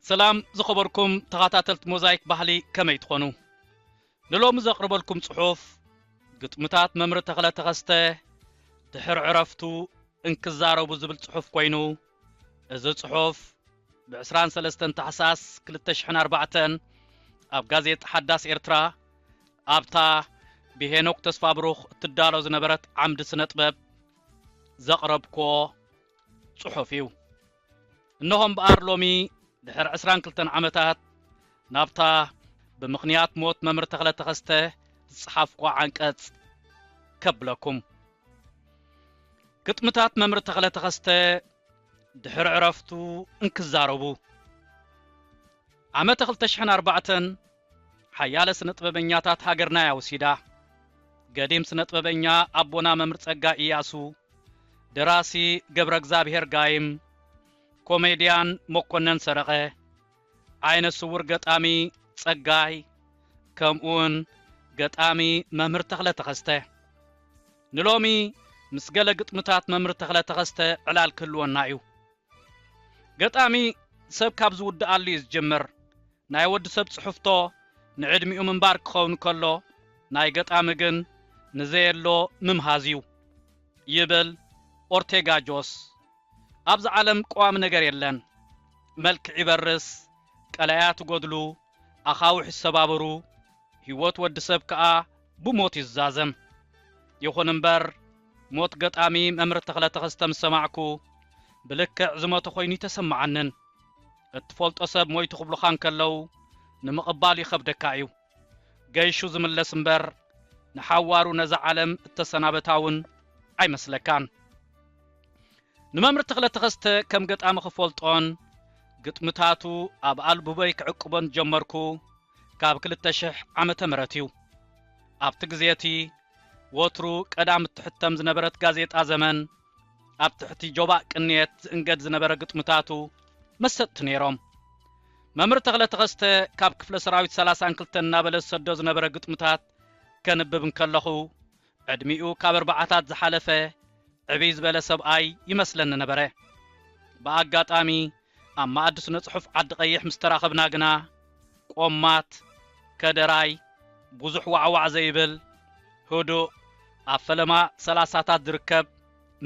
سلام زخبركم تغاتاتلت موزايك بحلي كما يتخونو نلوم زقربلكم صحوف قطمتات ممر تغلا تغسته دحر عرفتو انكزارو بزبل صحوف كوينو ازو صحوف بعسران سلستن تحساس كلتشحن 4 اب غازيت حداس إرترا ابتا بهنوك تسفابروخ تدالو زنبرت عمد سنطبب زقربكو صحوفيو انهم بارلومي دحر 22 عامتات نابتا بمخنيات موت ممر تغلا تغسته صحافكو عنقص كبلكم قطمتات ممر تغلا تغسته دحر عرفتو انكزاربو عامت 2004 حيال سنطببኛታት ሃገርና ያውሲዳ ገዲም ስነጥበበኛ አቦና መምር ጸጋ ኢያሱ ደራሲ ገብረ እግዚአብሔር ጋይም ኮሜዲያን መኮነን ሰረቀ አይነ ስውር ገጣሚ ጸጋይ ከምኡን ገጣሚ መምር ተኽለ ተኸስተ ንሎሚ ምስገለ ግጥምታት መምር ተኽለ ተኸስተ ዕላል ክልወና እዩ ገጣሚ ሰብ ካብ ዝውድአሉ ይዝጀምር ናይ ወድ ሰብ ጽሑፍቶ ንዕድሚኡ ምንባር ክኸውን ከሎ ናይ ገጣሚ ግን ንዘየሎ ምምሃዝዩ ይብል ኦርቴጋ ጆስ ኣብዚ ዓለም ቋም ነገር የለን መልክዕ ይበርስ ቀላያት ጎድሉ አኻውሕ ሰባብሩ ህይወት ወድ ሰብ ከአ ብሞት ይዛዘም ይኹን እምበር ሞት ገጣሚ መምር ተኽለ ተኸስተ ሰማዕኩ ብልክዕ ዝሞት ኮይኑ ተሰማዓንን እትፈልጦ ሰብ ሞይቱ ክብሉኻን ከለው ንምቕባል ይኸብደካ እዩ ገይሹ ዝምለስ እምበር ንሓዋሩ ነዛ ዓለም እተሰናበታውን ኣይመስለካን ንመምር ተኽለ ተኸስተ ከም ገጣሚ ክፈልጦን ግጥምታቱ ኣብ ኣልቡበይ ክዕቅቦን ጀመርኩ ካብ 2000 ዓመተ ምህረት እዩ ኣብቲ ግዜቲ ወትሩ ቀዳም ትሕተም ዝነበረት ጋዜጣ ዘመን ኣብ ትሕቲ ጆባ ቅንየት እንገድ ዝነበረ ግጥምታቱ መሰጥት ነይሮም መምር ተኽለ ተኸስተ ካብ ክፍለ ሰራዊት 32 እናበለ ሰዶ ዝነበረ ግጥምታት ከንብብን ከለኹ ዕድሚኡ ካብ 4ታት ዝሓለፈ ዕብይ ዝበለ ሰብኣይ ይመስለኒ ነበረ በአጋጣሚ ኣብ ማዕድ ስነ ጽሑፍ ዓዲ ቀይሕ ምስተራኸብና ግና ቆማት ከደራይ ብዙሕ ዋዕዋዕ ዘይብል ህዱእ ኣብ ፈለማ 30ታት ዝርከብ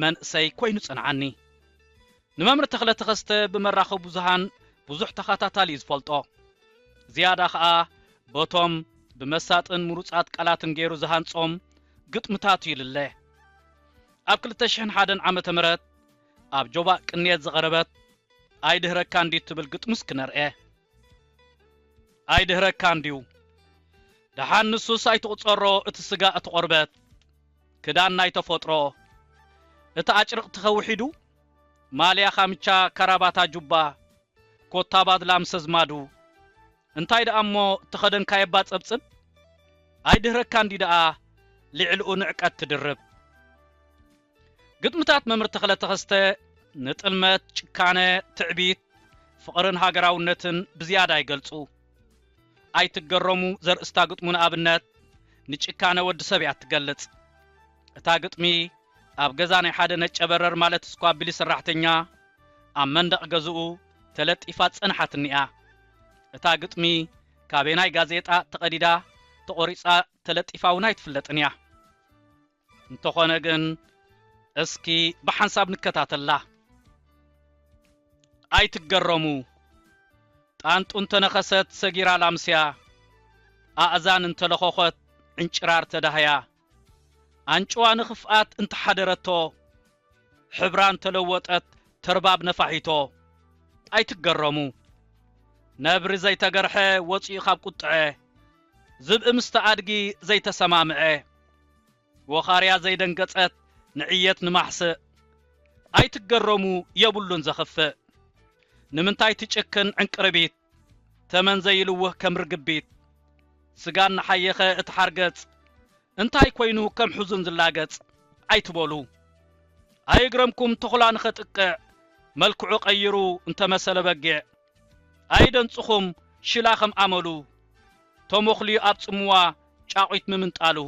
መንእሰይ ኮይኑ ጽንዓኒ ንመምር ተኽለ ተኸስተ ብመራኸብ ብዙሃን ብዙሕ ተኸታታሊ ዝፈልጦ ዝያዳ ከዓ ቦቶም ብመሳጥን ምሩጻት ቃላትን ገይሩ ዝሃንጾም ግጥምታቱ ይልለ ኣብ 2001 ዓመተ ምህረት ኣብ ጆባ ቅንየት ዝቐረበት ኣይድህረካ እንዲት ትብል ግጥምስ ክነርአ ኣይድህረካ እንዲው ደሓንሱስ ኣይትቁጸሮ እቲ ስጋ እቲ ቆርበት ክዳን ናይ ተፈጥሮ እቲ ኣጭርቕ ትኸውሒዱ ማልያ ኻምቻ ካራባታ ጁባ ኮታባድ ላምሰዝማዱ እንታይ ደኣሞ ተኸደንካ የባ ጸብጽብ ኣይድህረካ እንዲ ደኣ ልዕልኡ ንዕቀት ትድርብ ግጥምታት መምር ተኽለ ተኸስተ ንጥልመት ጭካነ ትዕቢት ፍቕርን ሃገራውነትን ብዝያዳ ይገልጹ ኣይትገረሙ ዘርእስታ ግጥሙን ኣብነት ንጭካነ ወዲ ሰብ ያትገልጽ እታ ግጥሚ ኣብ ገዛ ናይ ሓደ ነጨበረር ማለት እስኳ ቢሊ ሰራሕተኛ ኣብ መንደቕ ገዝኡ ተለጢፋ ጸንሓትኒኣ እታ ግጥሚ ካበናይ ጋዜጣ ተቐዲዳ ተቆሪጻ ተለጢፋውና ይትፍለጥን እያ እንተኾነ ግን እስኪ በሐንሳብ ንከታተላ ኣይትገረሙ ጣንጡን ተነኸሰት ሰጊራ ላምስያ ኣእዛን እንተለኾኾት እንጭራር ተዳህያ አንጭዋ ንኽፍኣት እንተሓደረቶ ሕብራን ተለወጠት ተርባብ ነፋሒቶ ኣይትገረሙ ነብሪ ዘይተገርሐ ወፂኡ ካብ ቁጥዐ ዝብእ ምስተኣድጊ ዘይተሰማምዐ ወኻርያ ዘይደንገጸት ንዕየት ንማሕስእ ኣይትገረሙ የብሉን ዘኽፍእ ንምንታይ ትጭክን ዕንቅርቢት ተመን ዘይልውህ ከም ርግቢት ስጋን ንሓየኸ እትሓርገጽ እንታይ ኮይኑ ከም ሕዙን ዝላገጽ ኣይትበሉ ኣይግረምኩም ተኽላን ኸጥቅዕ መልክዑ ቀይሩ እንተመሰለ በጊዕ ኣይደንጽኹም ሽላኸም ኣመሉ ተሞኽሊ ኣብጽምዋ ጫቂት ምምንጣሉ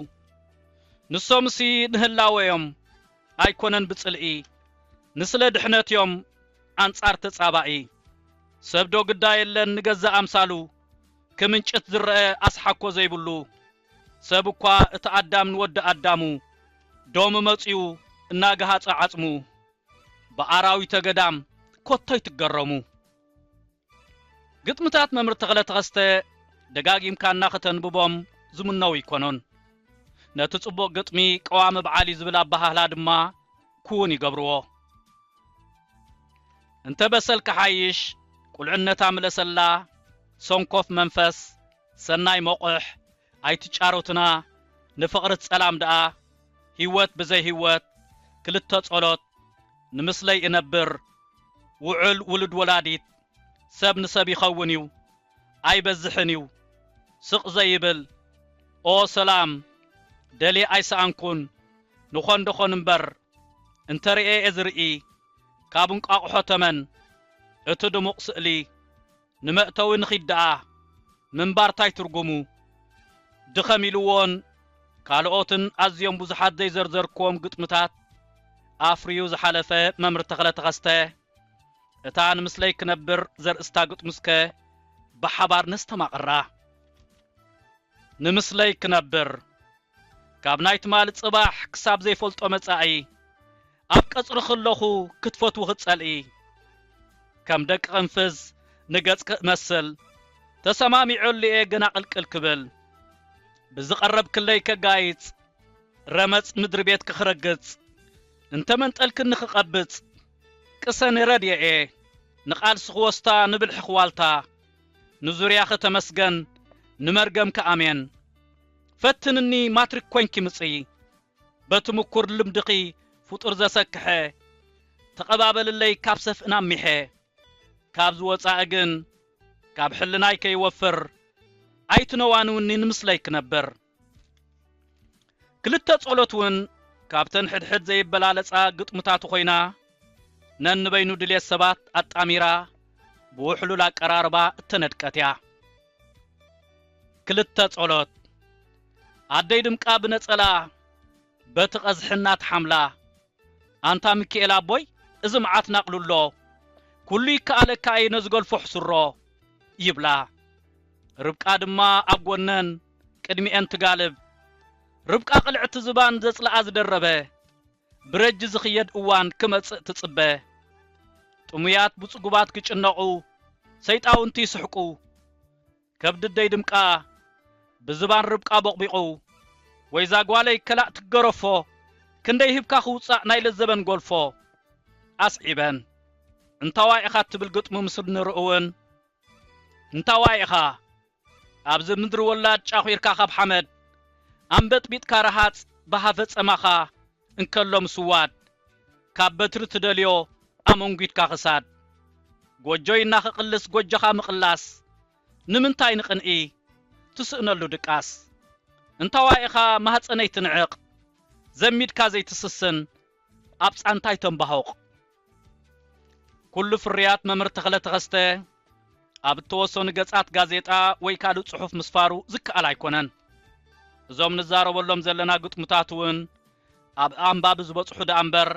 ንሶምሲ ንህላወዮም ኣይኮነን ብጽልኢ ንስለ ድሕነትዮም አንጻር ተጻባኢ ሰብዶ ግዳየለን ንገዛ ኣምሳሉ ከምንጭት ዝርአ ኣስሓኮ ዘይብሉ ሰብኳ እቲ ኣዳም ንወዲ ኣዳሙ ዶም መጽዩ እናገሃጸ ዓጽሙ በአራዊተ ገዳም ኮቶይ ትገረሙ ግጥምታት መምር ተኸለተኸስተ ደጋጊምካ እናኸተንብቦም ዝምነው ይኮኖን ነቲ ጽቡቕ ግጥሚ ቀዋሚ በዓሊ ዝብል ኣባህላ ድማ ኩውን ይገብርዎ እንተ በሰልካ ሓይሽ ቁልዕነታ ምለሰላ ሶንኮፍ መንፈስ ሰናይ መቆሕ ኣይትጫሮትና ንፍቕርት ጸላም ደኣ ህይወት ብዘይ ህይወት ክልተ ጸሎት ንምስለይ እነብር ውዕል ውልድ ወላዲት ሰብ ንሰብ ይኸውን እዩ ኣይበዝሕን እዩ ስቕ ዘይብል ኦ ሰላም ደሊ ኣይሰኣንኩን ንኾን ደኾን እምበር እንተርኤ እዝርኢ ካብ እንቋቑሖ ተመን እቲ ድሙቕ ስእሊ ንመእተዊ ንኺድኣ ምንባርታይ ትርጉሙ ድኸም ኢልዎን ካልኦትን ኣዝዮም ብዙሓት ዘይዘርዘርክዎም ግጥምታት ኣፍርዩ ዝሓለፈ መምር ተኸለተኸስተ እታ ንምስለይ ክነብር ዘርእስታ ግጥምስከ ብሓባር ነስተማቕራ ንምስለይ ክነብር ካብ ናይ ትማል ጽባሕ ክሳብ ዘይፈልጦ መጻኢ ኣብ ቀጽሪ ኸለኹ ክትፈትው ኽጸልኢ ከም ደቂ ቕንፍዝ ንገጽ ክመስል ተሰማሚዑልየ ገና ቅልቅል ክብል ብዝቐረብ ክለይ ከጋይጽ ረመጽ ምድሪ ቤት ክኽረግጽ እንተ መንጠልክን ክቐብጽ ቅሰን ረድየኤ ንቓልሲ ኽወስታ ንብልሒ ኽዋልታ ንዙርያኸ ተመስገን ንመርገም ከኣሜን ፈትንኒ ማትሪክ ኮንኪ ምጽኢ በትምኩር ልምድኺ ፍጡር ዘሰክሐ ተቐባበልለይ ካብ ሰፍእና ሚሐ ካብ ዝወፃእ ግን ካብ ሕልናይ ከይወፍር ኣይትነዋንውኒ ንምስለይ ክነብር ክልተ ጸሎትውን ካብተን ሕድሕድ ዘይበላለጻ ግጥምታቱ ኾይና ነንበይኑ ድልየት ሰባት ኣጣሚራ ብውሕሉል ኣቀራርባ እተነድቀትያ ክልተ ጸሎት ኣደይ ድምቃ ብነጸላ በቲ ቐዝሕናት ሓምላ ኣንታ ሚካኤል ኣቦይ እዚ መዓት ናቕሉሎ ኩሉ ይከኣለካ እየ ነዝገልፎ ሕስሮ ይብላ ርብቃ ድማ ኣብ ጐነን ቅድሚአን ትጋልብ ርብቃ ቅልዕቲ ዝባን ዘጽላኣ ዝደረበ ብረጅ ዝኽየድ እዋን ክመጽእ ትጽበ ጥሙያት ብጽጉባት ክጭነቑ ሰይጣውንቲ ይስሕቁ ከብድደይ ድምቃ ብዝባን ርብቃ በቕቢቑ ወይ ዛጓለይ ከላእ ትገረፎ ክንደይ ህብካ ኽውጻእ ናይ ለዘበን ጐልፎ ኣስዒበን እንታዋይ ኢኻ ትብል ግጥሙ ምስል ንርእውን እንታዋይ ኢኻ ኣብዚ ምድሪ ወላድ ጫኺርካ ካብ ሓመድ ኣንበጥቢጥካ ረሃጽ ባሃፈ ጸማኻ እንከሎ ምስዋድ ካብ በትሪ ትደልዮ ኣመንጉትካ ኽሳድ ጐጆይና ኽቕልስ ጐጆኻ ምቕላስ ንምንታይ ንቕንኢ ትስእነሉ ድቃስ እንታዋይ ኢኻ ማህፀነይ ትንዕቕ ዘሚድካ ዘይትስስን ኣብ ጻንታይ ተንባሆቕ ኩሉ ፍርያት መምር ተኸለተኸስተ ኣብ ተወሰኑ ገጻት ጋዜጣ ወይ ካልእ ጽሑፍ ምስፋሩ ዝከኣል ኣይኮነን እዞም ንዛረበሎም ዘለና ግጥምታትውን ኣብ ኣንባብ ዝበጽሑ ደኣ እምበር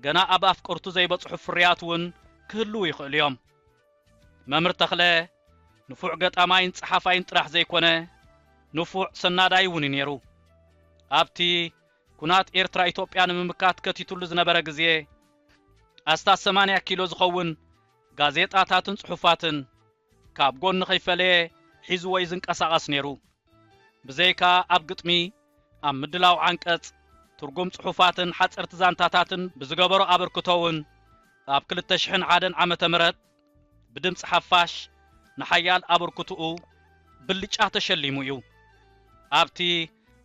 ገና ኣብ ኣፍቀርቱ ዘይበጽሑ ፍርያትውን ክህልው ይኽእሉ እዮም መምር ተኽለ ንፉዕ ገጣማይን ጸሓፋይን ጥራሕ ዘይኮነ ንፉዕ ሰናዳይ እውን ነይሩ ኣብቲ ኩናት ኤርትራ ኢትዮጵያ ንምምካት ከቲቱሉ ዝነበረ ግዜ ኣስታት 80 ኪሎ ዝኸውን ጋዜጣታትን ጽሑፋትን ካብ ጎኑ ኸይፈለየ ሒዙ ወይ ዝንቀሳቐስ ነይሩ ብዘይካ ኣብ ግጥሚ ኣብ ምድላው ዓንቀጽ ትርጉም ጽሑፋትን ሓጸርቲ ዛንታታትን ብዝገበሮ ኣበርክቶውን ኣብ 2001 ዓመተ ምህረት ብድምፂ ሓፋሽ ንሓያል ኣበርክትኡ ብልጫ ተሸሊሙ እዩ ኣብቲ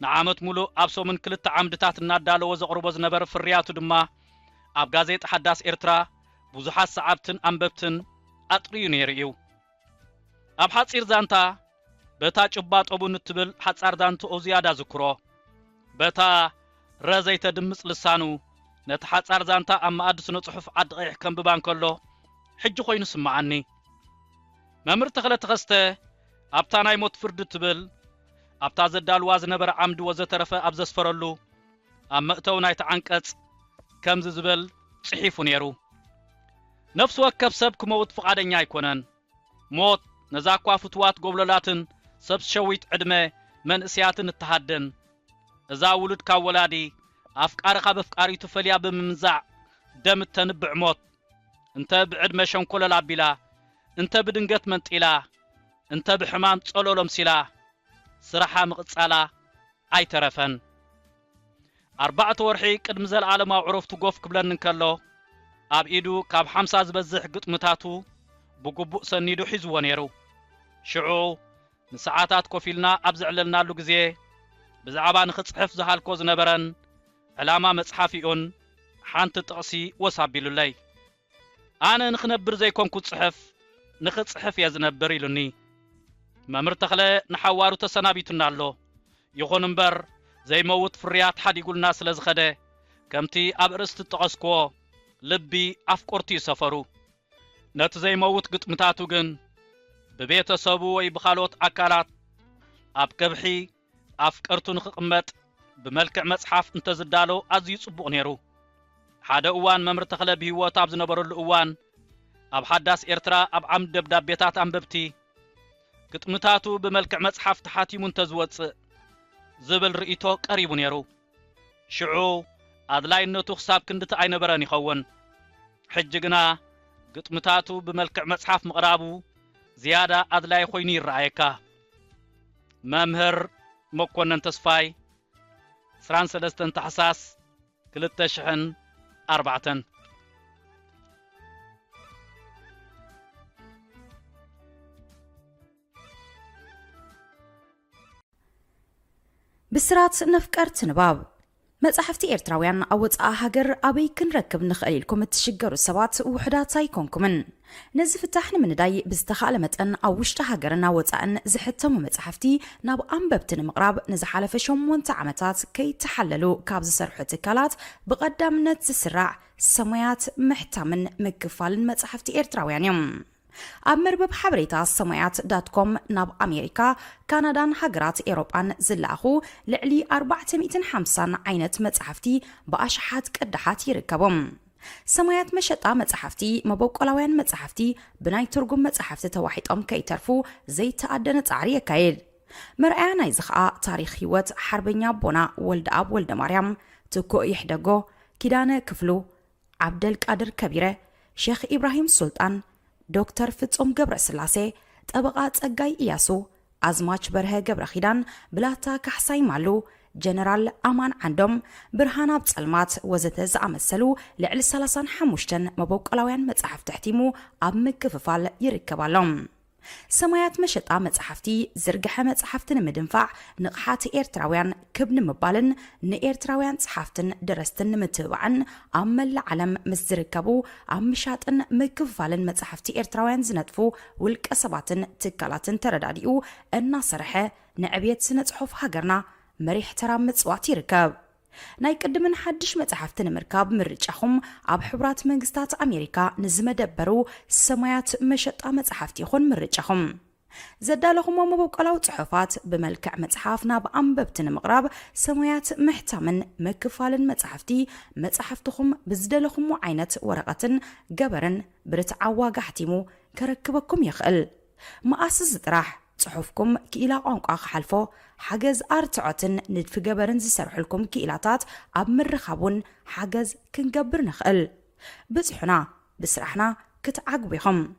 ንዓመት ሙሉእ ኣብ ሶምን ክልተ ዓምድታት እናዳለወ ዘቕርቦ ዝነበረ ፍርያቱ ድማ ኣብ ጋዜጣ ሓዳስ ኤርትራ ብዙሓት ሰዓብትን ኣንበብትን ኣጥርዩ ነይሩ እዩ ኣብ ሓጺር ዛንታ በታ ጭባጦቡን እትብል ሓጻር ዛንትኡ ዝያዳ ዝክሮ በታ ረዘይተ ድምፅ ልሳኑ نتحصر زانتا أما أدس نصحف عد غيح كم ببان كله حج خوين سمعني ممر تخلى تخسته أبتانا يموت فرد تبل أبتا زدال واز نبر عمد وزترفة أبزس فرلو أما أتونا يتعنكت كم زبل صحيف نيرو نفس وكب سب كموت فقادن يكونن موت نزاقوا فتوات قبللاتن سب شويت عدمه من اسياتن التحدن إذا ولد كاولادي أفكارك بفكاري تفليا بممزع دم التنبع موت انت بعدمه شنكول العبيلا انت بدنقت منطيلا انت بحمان تصولو لمسيلا سرحا مقصالا أي ترفن 4 ورحي قدم زل عالم عرف تقوف قبلن نكالو أب إيدو كاب 50 زبزح قطمتاتو بقبوء سنيدو حزو نيرو شعو نساعاتات كوفيلنا أبزعللنا اللو قزيه بزعبا نخصحف زهالكو زنبرن علامة مصحافيون حانت تقسي وصابيلو لي أنا نخنبر زيكم كنت صحف نخصحف يزنبر إلوني ما مرتخلي نحوارو تسنابيتنا اللو يخون نبر زي موت فريات حد يقول ناس لزخده كمتي أبرست تقسكو لبي أفكورتي سفرو نت زي موت قطمتاتو جن ببيت سبو ويبخالوت أكالات أب كبحي أفكرتو نخقمت بملكع مصحف انت زدالو أزي صبوغ نيرو حدا اوان ممر تخلى بهوات أب زنبرو الأوان أب حداس إرترا أب عمد دبداب بيتات أنببتي قطمتاتو بملكع مصحف تحاتي منتزوت زبل رئيتو قريبو نيرو شعو أدلاي النتو خساب كندت عين براني خون حجقنا قطمتاتو بملكع مصحف مقرابو زيادة أدلاي خويني الرعيكا ممهر مكونن تصفاي سران سلستن تحساس كلتا شحن 4 بسرات نفكرت نباب مصحفتي إرتراويان أوت هاجر أبي كنركب نخيلكم تشجروا السبات وحدات سايكونكمن نزفتحنا من داي بزتخالمت أن أوشت هاجرنا وتأن زحتم مصحفتي ناب أنببتن مقراب نزحال فشم وانتعمتات كي تحللوا كابز سرحة كالات بقدام نتسرع سميات محتمن مكفال مصحفتي إرتراويان يوم أمربب حبريتا سميات.com ناب أمريكا كندا هاجرات إيروبان زلاخو لعلي 450 عينت مصحفتي بأشحات قدحات يركبهم سميات مشطا مصحفتي مبوقلاوያን مصحفتي بناي ترجم مصحفت توحيطم كيترفو زي تأدن تعري يكايد مرأي ناي زخا تاريخ هيوت حربኛ بونا ولد أب ولد مريم تكو يحدغو كيدانه كفلو عبد القادر كبيره شيخ إبراهيم سلطان دكتور فتصوم قبر سلاسي طبقات ጸጋይ إياسو أزماج برها قبر خيدان بلاتا كحساي مالو جنرال أمان عندهم برهانا بصلمات وزتز عمسلو لعل 35 مبوقلاوያን مصحف تحتيمو أب مكففال يركبالهم سمايات مشطا مصحفتي زرغحه مصحفتن مدنفع نقحات إيرتراوያን كبن مبالن نإيرتراوያን صحفتن درستن متبعن أمل العالم مزركبو أمشاطن مكففالن مصحفتي إيرتراوያን زنطفو والقصباتن تكالاتن ترداديو أن صرحه نعبيت سنه صحف هاجرنا مريح ترام مصوات يركب ناي قدمن حدش مصحفتن مركاب مرچخم اب حبرات منግስታት أمريكا نزمدبرو سمايات مشطا مصحفتي يخون مرچخم زدالهم مبوقلاو صحفات بملكع مصحفنا بانببتن مقراب سمايات محتمن مكفالن مصحفتي مصحفتكم بزدلكم عينت ورقتن جبرن برتعوا غحتيمو كركبكم يخل مؤسس طرح صحفكم كإلى قنقا حلفو حجز أرتعتن ندف جبرن زسرح لكم كإلاتات أب مرخبون حجز كنجبر نخل بزحنا بسرحنا كتعقبهم